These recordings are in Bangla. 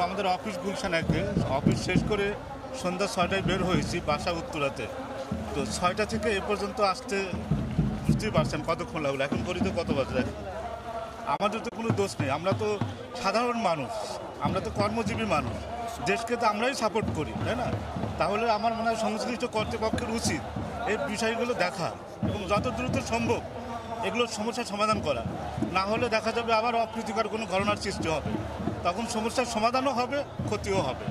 আমাদের অফিস গুলশান একদিন অফিস শেষ করে সন্ধ্যা 6টায় বের হয়েছি বাসা উত্তরাতে। তো 6টা থেকে এ পর্যন্ত আসতে বুঝতেই পারছেন কতক্ষণ লাগলো। এখন করি তো কত বাজে। আমাদের তো কোনো দোষ নেই, আমরা তো সাধারণ মানুষ, আমরা তো কর্মজীবী মানুষ, দেশকে তো আমরাই সাপোর্ট করি, তাই না? তাহলে আমার মনে হয় সংশ্লিষ্ট কর্তৃপক্ষের উচিত এই বিষয়গুলো দেখা এবং যত দ্রুত সম্ভব এগুলোর সমস্যার সমাধান করা। না হলে দেখা যাবে আবার অপ্রীতিকর কোনো ঘটনার সৃষ্টি হবে, তখন সমস্যার সমাধানও হবে, ক্ষতিও হবে।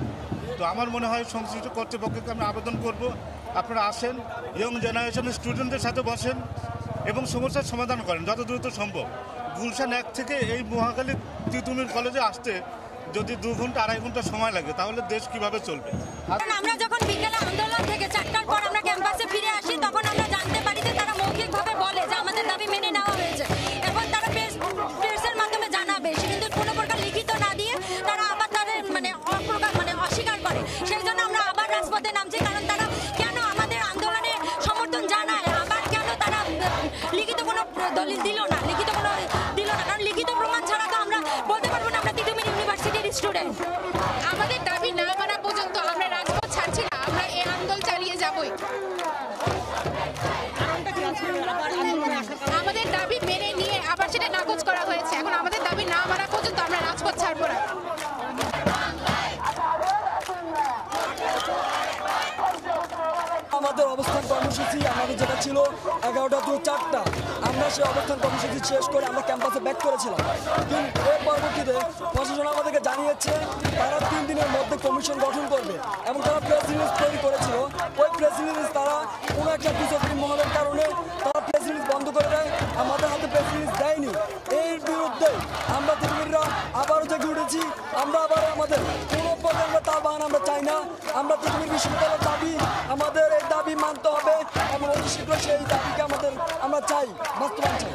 তো আমার মনে হয় সংশ্লিষ্ট কর্তৃপক্ষকে আমি আবেদন করব, আপনারা আসেন, ইয়ং জেনারেশনের স্টুডেন্টদের সাথে বসেন এবং সমস্যার সমাধান করেন যত দ্রুত সম্ভব। গুলশান 1 থেকে এই মহাখালী তিতুমির কলেজে আসতে যদি 2 ঘন্টা 2.5 ঘন্টা সময় লাগে তাহলে দেশ কিভাবে চলবে? আমরা যখন বিকেলে আন্দোলন থেকে 4টার পর আমরা ক্যাম্পাসে ফিরে আসি, তখন আমরা জানতে পারি যে তারা মৌখিকভাবে বলে যে আমাদের দাবি মেনে নেওয়া হয়েছে এবং তারা প্রেসের মাধ্যমে জানাবে, কিন্তু কোনো প্রকার লিখিত না দিয়ে তারা আবার তাদের অস্বীকার করে। সেই জন্য আমরা আবার রাজপথে নামছি, কারণ তারা কেন আমাদের আন্দোলনে সমর্থন জানায়, আবার কেন তারা লিখিত কোনো দলিল দিল না, কারণ লিখিত প্রমাণ ছাড়া তো আমরা বলতে পারবো না আমরা তিতুমির ইউনিভার্সিটির স্টুডেন্ট। আমাদের দাবি না মানা পর্যন্ত আমরা রাজপথ ছাড়ছি না, আমরা এই আন্দোলন চালিয়ে যাবই। আমাদের দাবি মেনে নিয়ে আবার সেটা নাকচ করা হয়েছে, এখন আমাদের দাবি না মানা পর্যন্ত আমরা রাজপথ ছাড়বো না। আমাদের অবস্থান কর্মসূচি আমাদের যেটা ছিল 11টা to 4টা, আমরা সেই অবস্থান কর্মসূচি শেষ করে আমরা ক্যাম্পাসে ব্যাক করেছিলাম। কিন্তু এর পরবর্তীতে প্রশাসন আমাদেরকে জানিয়েছে তারা 3 দিনের মধ্যে কমিশন গঠন করবে এবং তারা প্রেস রিলিজ তৈরি করেছিল। ওই প্রেস রিলিজ তারা কোনো একটা কুচক্রী মহলের কারণে তারা প্রেস রিলিজ বন্ধ করে দেয়, আমাদের হাতে প্রেস রিলিজ দেয়নি। এর বিরুদ্ধে আমরা তিতুমিররা আবারও জেগে উঠেছি। আমরা আবার আমাদের কোনো প্রকার তার বাহানা আমরা চাই না। আমরা তিতুমির বিশ্ববিদ্যালয়ের দাবি, আমাদের এই দাবি মানতে হবে এবং অতি শীঘ্র সেই দাবিকে আমরা চাই বাস্তবায়ন চাই।